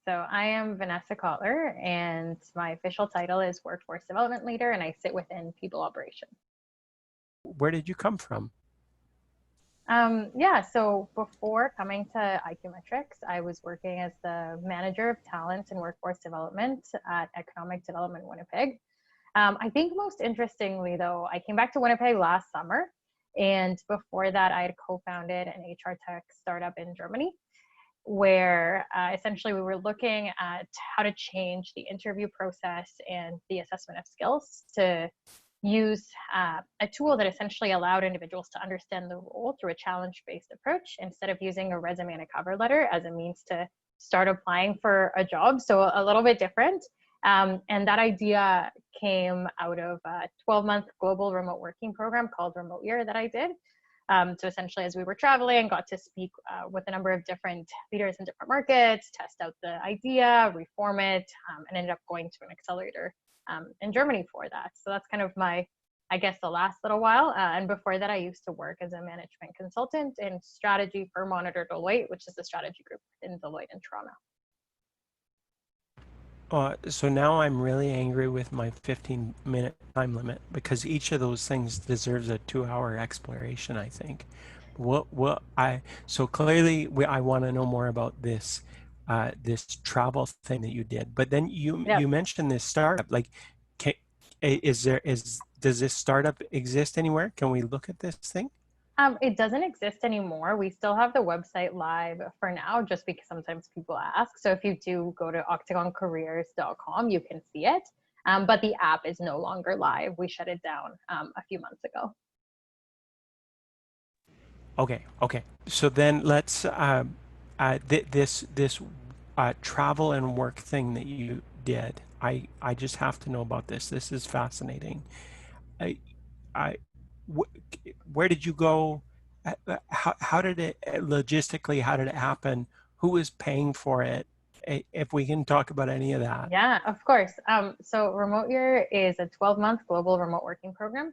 So I am Vanessa Kotler, and my official title is Workforce Development Leader, and I sit within People Operations. Where did you come from? Yeah, so before coming to iQmetrix, I was working as the Manager of Talent and Workforce Development at Economic Development Winnipeg. I think most interestingly, though, I came back to Winnipeg last summer, and before that, I had co-founded an HR tech startup in Germany, where essentially we were looking at how to change the interview process and the assessment of skills to use a tool that essentially allowed individuals to understand the role through a challenge-based approach instead of using a resume and a cover letter as a means to start applying for a job. So a little bit different. And that idea came out of a 12-month global remote working program called Remote Year that I did. So essentially, as we were traveling, got to speak with a number of different leaders in different markets, test out the idea, reform it, and ended up going to an accelerator in Germany for that. So that's kind of my, I guess, the last little while. And before that, I used to work as a management consultant in strategy for Monitor Deloitte, which is the strategy group in Deloitte in Toronto. So now I'm really angry with my 15-minute time limit because each of those things deserves a 2-hour exploration, I think. So clearly I want to know more about this travel thing that you did. But then Yeah. you mentioned this startup. Like, can, does this startup exist anywhere? Can we look at this thing? It doesn't exist anymore. We still have the website live for now, just because sometimes people ask. So if you do go to octagoncareers.com, you can see it. But the app is no longer live. We shut it down a few months ago. Okay. So then let's this travel and work thing that you did. I just have to know about this. This is fascinating. I I wh- where did you go? How did it logistically? How did it happen? Who was paying for it? If we can talk about any of that. Yeah, of course. So Remote Year is a 12-month global remote working program.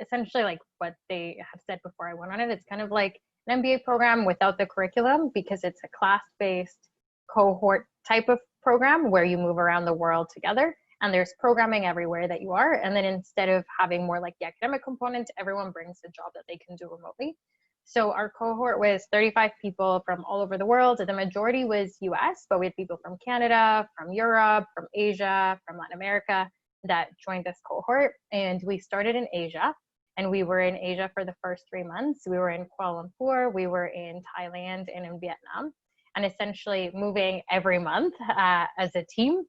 Essentially, like what they have said before I went on it, it's kind of like an MBA program without the curriculum because it's a class-based cohort type of program where you move around the world together and there's programming everywhere that you are. And then instead of having more like the academic component, everyone brings a job that they can do remotely. So our cohort was 35 people from all over the world. The majority was US, but we had people from Canada, from Europe, from Asia, from Latin America that joined this cohort. And we started in Asia, and we were in Asia for the first 3 months. We were in Kuala Lumpur, we were in Thailand, and in Vietnam, and essentially moving every month as a team.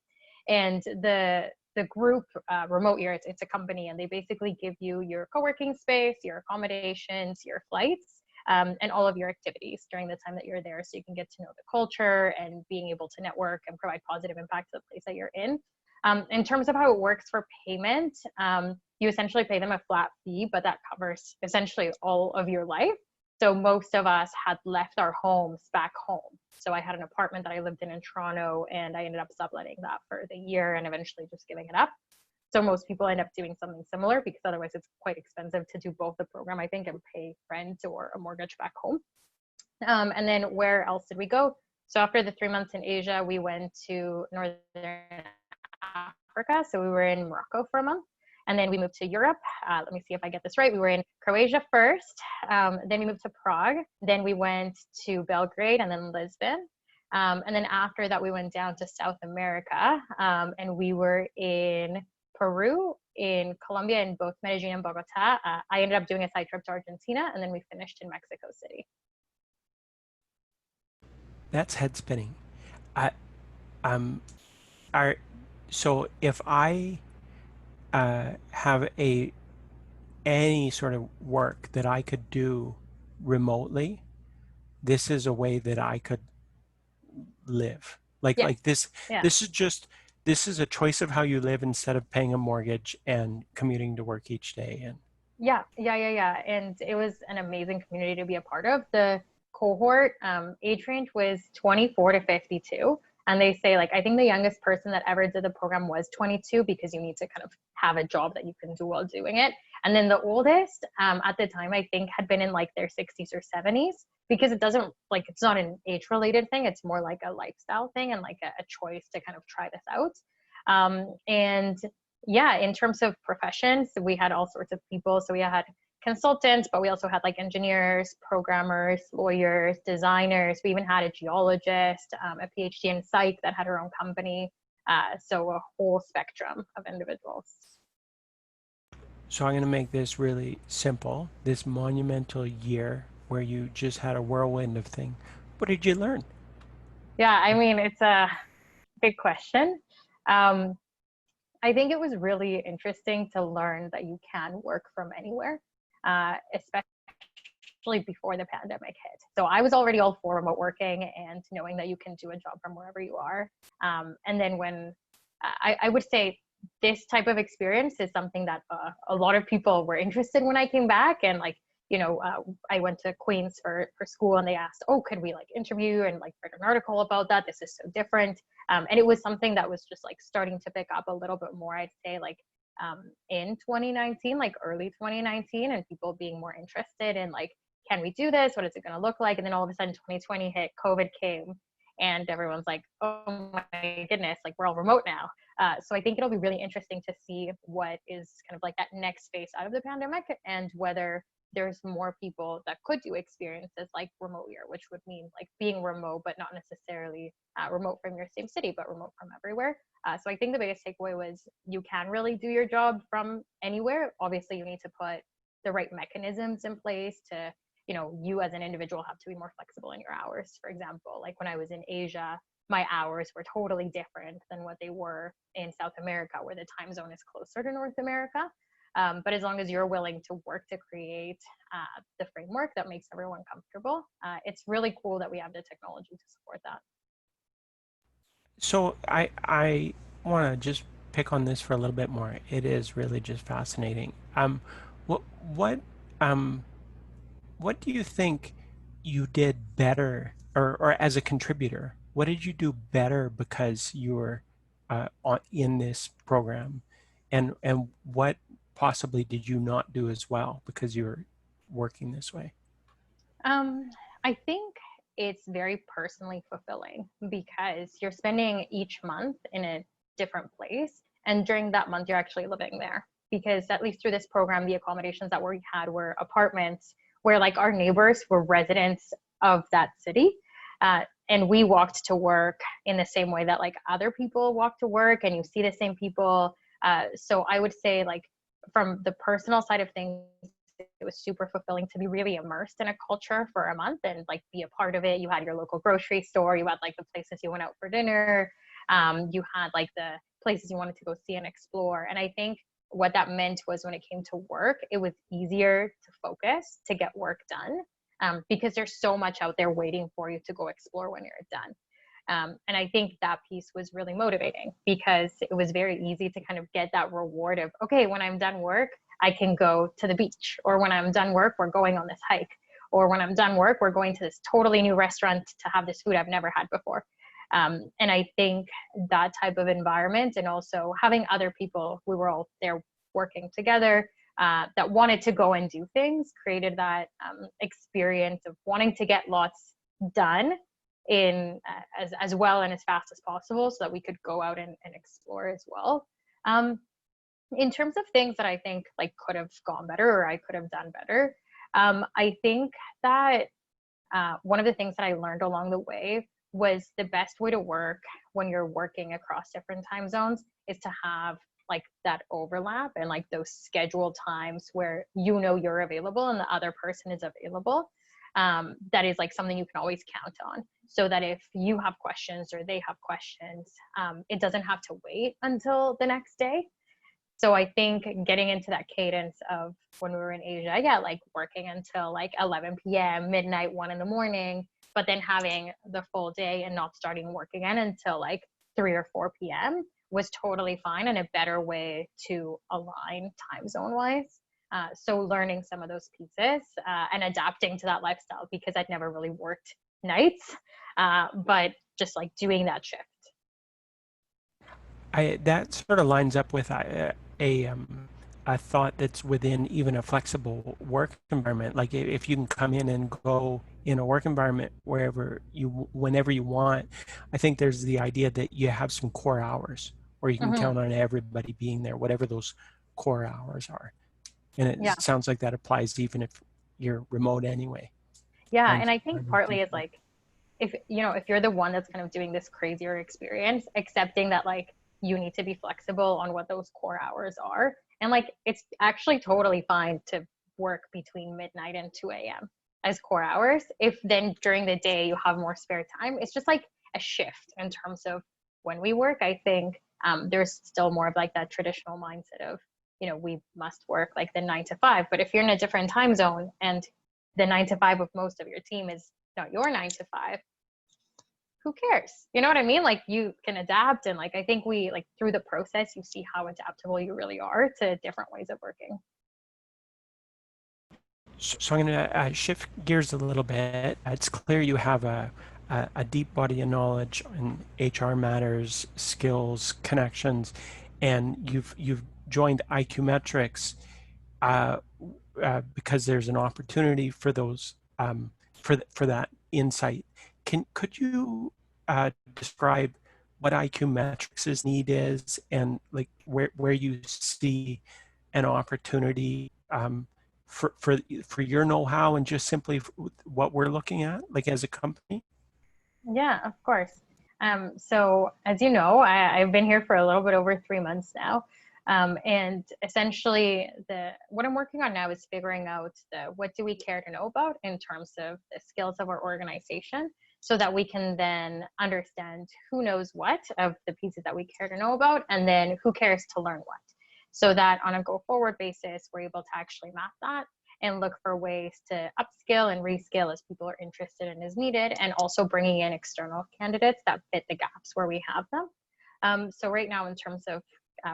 And the group Remote Year, it's a company, and they basically give you your co-working space, your accommodations, your flights, and all of your activities during the time that you're there, so you can get to know the culture and being able to network and provide positive impact to the place that you're in. In terms of how it works for payment, you essentially pay them a flat fee, but that covers essentially all of your life. So most of us had left our homes back home. So I had an apartment that I lived in Toronto, and I ended up subletting that for the year and eventually just giving it up. So most people end up doing something similar because otherwise it's quite expensive to do both the program, I think, and pay rent or a mortgage back home. And then where else did we go? So after the 3 months in Asia, we went to Northern Africa. So we were in Morocco for a month. And then we moved to Europe. Let me see if I get this right. We were in Croatia first. Then we moved to Prague. Then we went to Belgrade and then Lisbon. And then after that, we went down to South America. And we were in Peru, in Colombia, in both Medellin and Bogota. I ended up doing a side trip to Argentina, and then we finished in Mexico City. That's head spinning. I um are so if I have a any sort of work that I could do remotely, this is a way that I could live. Yeah, Like this yeah. this is just this is a choice of how you live instead of paying a mortgage and commuting to work each day. And Yeah. And it was an amazing community to be a part of. The cohort age range was 24 to 52. And they say, like, I think the youngest person that ever did the program was 22, because you need to kind of have a job that you can do while doing it. And then the oldest at the time, I think, had been in like their 60s or 70s, because it doesn't, like, it's not an age related thing. It's more like a lifestyle thing and like a choice to kind of try this out. And yeah, in terms of professions, we had all sorts of people. So we had consultants, but we also had like engineers, programmers, lawyers, designers. We even had a geologist, a PhD in psych that had her own company. So a whole spectrum of individuals. So I'm going to make this really simple. This monumental year where you just had a whirlwind of thing. What did you learn? Yeah, I mean, it's a big question. Um, I think it was really interesting to learn that you can work from anywhere, especially before the pandemic hit. So I was already all for remote working and knowing that you can do a job from wherever you are. And then when I would say this type of experience is something that a lot of people were interested when I came back. And like, I went to Queens for school, and they asked, oh, could we like interview and like write an article about that? This is so different. And it was something that was just like starting to pick up a little bit more, I'd say, like in 2019, like early 2019, and people being more interested in like, can we do this? What is it going to look like? And then all of a sudden 2020 hit, COVID came, and everyone's like, oh my goodness, like we're all remote now. So I think it'll be really interesting to see what is kind of like that next phase out of the pandemic, and whether there's more people that could do experiences like remote year, which would mean like being remote, but not necessarily remote from your same city, but remote from everywhere. So I think the biggest takeaway was you can really do your job from anywhere. Obviously, you need to put the right mechanisms in place to, you as an individual have to be more flexible in your hours. For example, like when I was in Asia, my hours were totally different than what they were in South America, where the time zone is closer to North America. But as long as you're willing to work to create the framework that makes everyone comfortable, it's really cool that we have the technology to support that. So I want to just pick on this for a little bit more. It is really just fascinating. What what um what do you think you did better, or as a contributor? What did you do better because you were in this program, and what possibly did you not do as well because you were working this way? I think it's very personally fulfilling, because you're spending each month in a different place. And during that month, you're actually living there. Because at least through this program, the accommodations that we had were apartments where like our neighbors were residents of that city. And we walked to work in the same way that like other people walk to work, and you see the same people. So I would say, like, from the personal side of things, it was super fulfilling to be really immersed in a culture for a month and like be a part of it. You had your local grocery store, you had like the places you went out for dinner, you had like the places you wanted to go see and explore. And I think what that meant was when it came to work, it was easier to focus, to get work done, because there's so much out there waiting for you to go explore when you're done. And I think that piece was really motivating, because it was very easy to kind of get that reward of, okay, when I'm done work, I can go to the beach, or when I'm done work, we're going on this hike, or when I'm done work, we're going to this totally new restaurant to have this food I've never had before. And I think that type of environment, and also having other people, we were all there working together, that wanted to go and do things, created that experience of wanting to get lots done in as well and as fast as possible, so that we could go out and explore as well. In terms of things that I think like could have gone better, or I could have done better, I think that one of the things that I learned along the way was the best way to work when you're working across different time zones is to have like that overlap and like those scheduled times where you're available and the other person is available. That is like something you can always count on, so that if you have questions or they have questions, it doesn't have to wait until the next day. So I think getting into that cadence of when we were in Asia, yeah, like working until like 11 p.m., midnight, 1 in the morning, but then having the full day and not starting work again until like 3 or 4 p.m. was totally fine, and a better way to align time zone wise. So learning some of those pieces and adapting to that lifestyle, because I'd never really worked nights, but just like doing that shift that sort of lines up with a thought that's within even a flexible work environment. Like if you can come in and go in a work environment whenever you want, I think there's the idea that you have some core hours where you can Hmm. count on everybody being there, whatever those core hours are. And it Yeah. sounds like that applies even if you're remote anyway. Yeah. And I think Finding partly is people. like, if you know, if you're the one that's kind of doing this crazier experience, accepting that like you need to be flexible on what those core hours are, and like it's actually totally fine to work between midnight and 2 a.m. as core hours. If then during the day you have more spare time, it's just like a shift in terms of when we work. I think there's still more of like that traditional mindset of, you know, we must work like the 9 to 5, but if you're in a different time zone and the 9 to 5 of most of your team is not your 9 to 5, who cares? You know what I mean? Like you can adapt. And like, I think we like through the process, you see how adaptable you really are to different ways of working. So I'm going to shift gears a little bit. It's clear you have a deep body of knowledge in HR matters, skills, connections, and you've joined iQmetrix uh, because there's an opportunity for those for that insight. Could you describe what iQmetrix's need is and like where you see an opportunity for your know-how and just simply what we're looking at, like as a company? Yeah, of course. So as you know, I've been here for a little bit over 3 months now. And essentially what I'm working on now is figuring out what do we care to know about in terms of the skills of our organization so that we can then understand who knows what of the pieces that we care to know about, and then who cares to learn what. So that on a go forward basis, we're able to actually map that and look for ways to upskill and reskill as people are interested and as needed, and also bringing in external candidates that fit the gaps where we have them. So right now, in terms of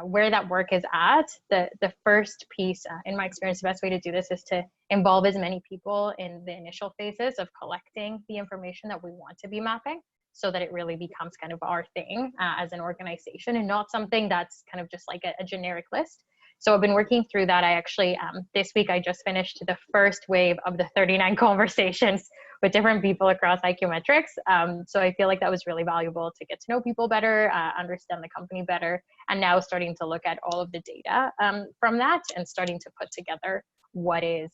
where that work is at, the first piece, in my experience, the best way to do this is to involve as many people in the initial phases of collecting the information that we want to be mapping, so that it really becomes kind of our thing as an organization and not something that's kind of just like a generic list. So I've been working through that. I actually, this week, I just finished the first wave of the 39 conversations with different people across iQmetrix. So I feel like that was really valuable to get to know people better, understand the company better, and now starting to look at all of the data from that and starting to put together what is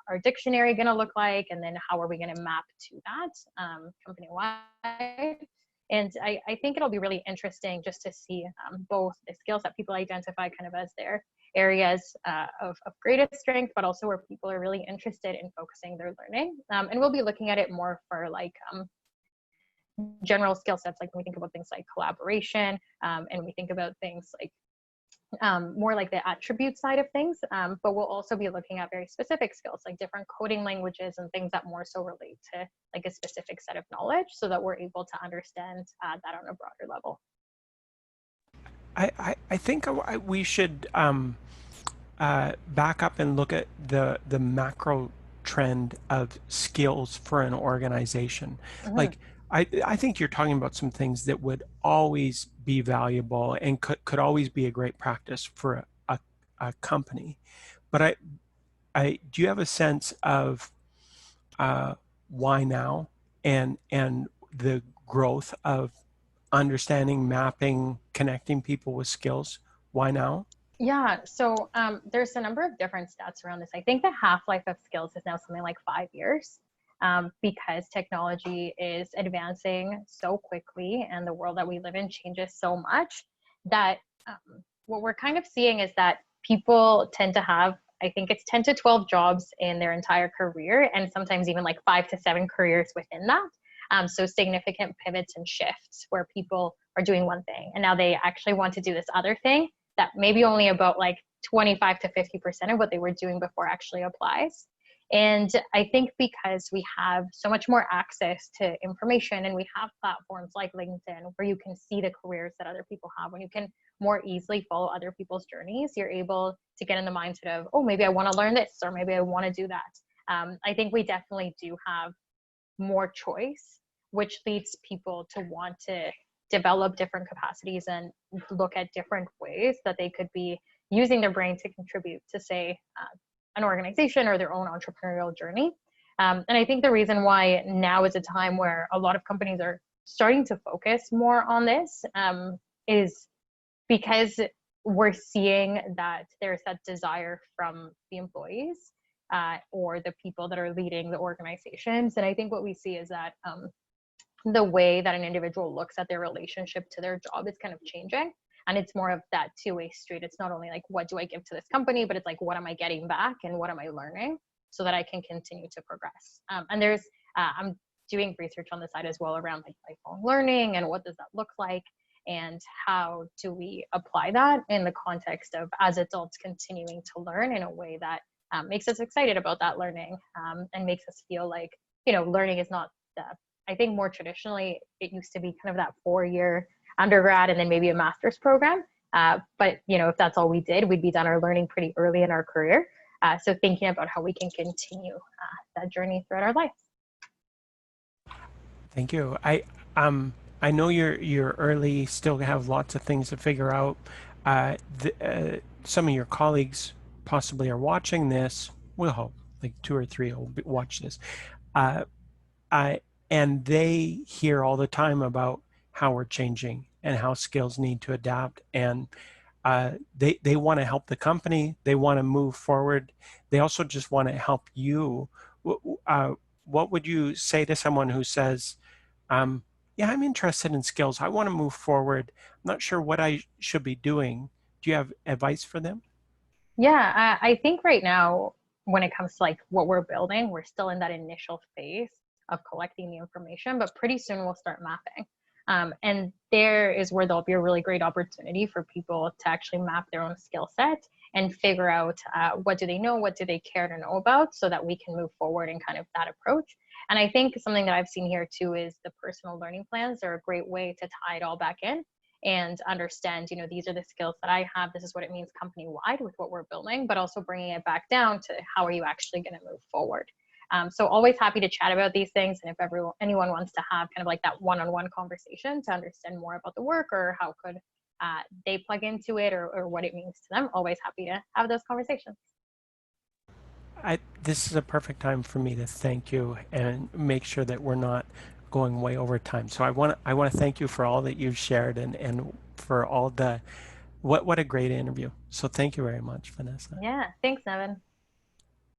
our dictionary going to look like, and then how are we going to map to that company-wide. And I think it'll be really interesting just to see both the skills that people identify kind of as their areas of greatest strength, but also where people are really interested in focusing their learning. And we'll be looking at it more for like general skill sets, like when we think about things like collaboration, and we think about things like more like the attribute side of things, but we'll also be looking at very specific skills like different coding languages and things that more so relate to like a specific set of knowledge, so that we're able to understand that on a broader level. I think we should back up and look at the macro trend of skills for an organization. Mm-hmm. Like I think you're talking about some things that would always be valuable and could always be a great practice for a company. But I do you have a sense of why now and the growth of understanding, mapping, connecting people with skills? Why now? Yeah, so there's a number of different stats around this. I think the half-life of skills is now something like 5 years, because technology is advancing so quickly and the world that we live in changes so much that what we're kind of seeing is that people tend to have, I think it's 10 to 12 jobs in their entire career, and sometimes even like 5 to 7 careers within that. So significant pivots and shifts where people are doing one thing and now they actually want to do this other thing that maybe only about like 25 to 50% of what they were doing before actually applies. And I think because we have so much more access to information and we have platforms like LinkedIn where you can see the careers that other people have, when you can more easily follow other people's journeys, you're able to get in the mindset of, oh, maybe I want to learn this, or maybe I want to do that. I think we definitely do have more choice, which leads people to want to develop different capacities and look at different ways that they could be using their brain to contribute to, say, an organization or their own entrepreneurial journey. And I think the reason why now is a time where a lot of companies are starting to focus more on this is because we're seeing that there's that desire from the employees or the people that are leading the organizations. And I think what we see is that the way that an individual looks at their relationship to their job is kind of changing. And it's more of that two-way street. It's not only like, what do I give to this company, but it's like, what am I getting back and what am I learning so that I can continue to progress. And there's, I'm doing research on the side as well around like lifelong learning and what does that look like and how do we apply that in the context of as adults continuing to learn in a way that makes us excited about that learning and makes us feel like, you know, learning is not the, I think more traditionally, it used to be kind of that 4-year undergrad and then maybe a master's program. But, you know, if that's all we did, we'd be done our learning pretty early in our career. So thinking about how we can continue that journey throughout our life. Thank you. I know you're early, still have lots of things to figure out. Some of your colleagues possibly are watching this. We'll hope, like 2 or 3 will watch this. And they hear all the time about how we're changing and how skills need to adapt. And they want to help the company. They want to move forward. They also just want to help you. What would you say to someone who says, yeah, I'm interested in skills. I want to move forward. I'm not sure what I should be doing. Do you have advice for them? Yeah, I think right now, when it comes to like what we're building, we're still in that initial phase of collecting the information, but pretty soon we'll start mapping. And there is where there'll be a really great opportunity for people to actually map their own skill set and figure out what do they know, what do they care to know about, so that we can move forward in kind of that approach. And I think something that I've seen here too is the personal learning plans are a great way to tie it all back in and understand, you know, these are the skills that I have. This is what it means company wide with what we're building, but also bringing it back down to how are you actually going to move forward. So always happy to chat about these things. And if anyone wants to have kind of like that one-on-one conversation to understand more about the work or how could they plug into it or what it means to them, always happy to have those conversations. This is a perfect time for me to thank you and make sure that we're not going way over time. So I want to thank you for all that you've shared and for all the what a great interview. So thank you very much, Vanesa. Yeah, thanks, Nevin.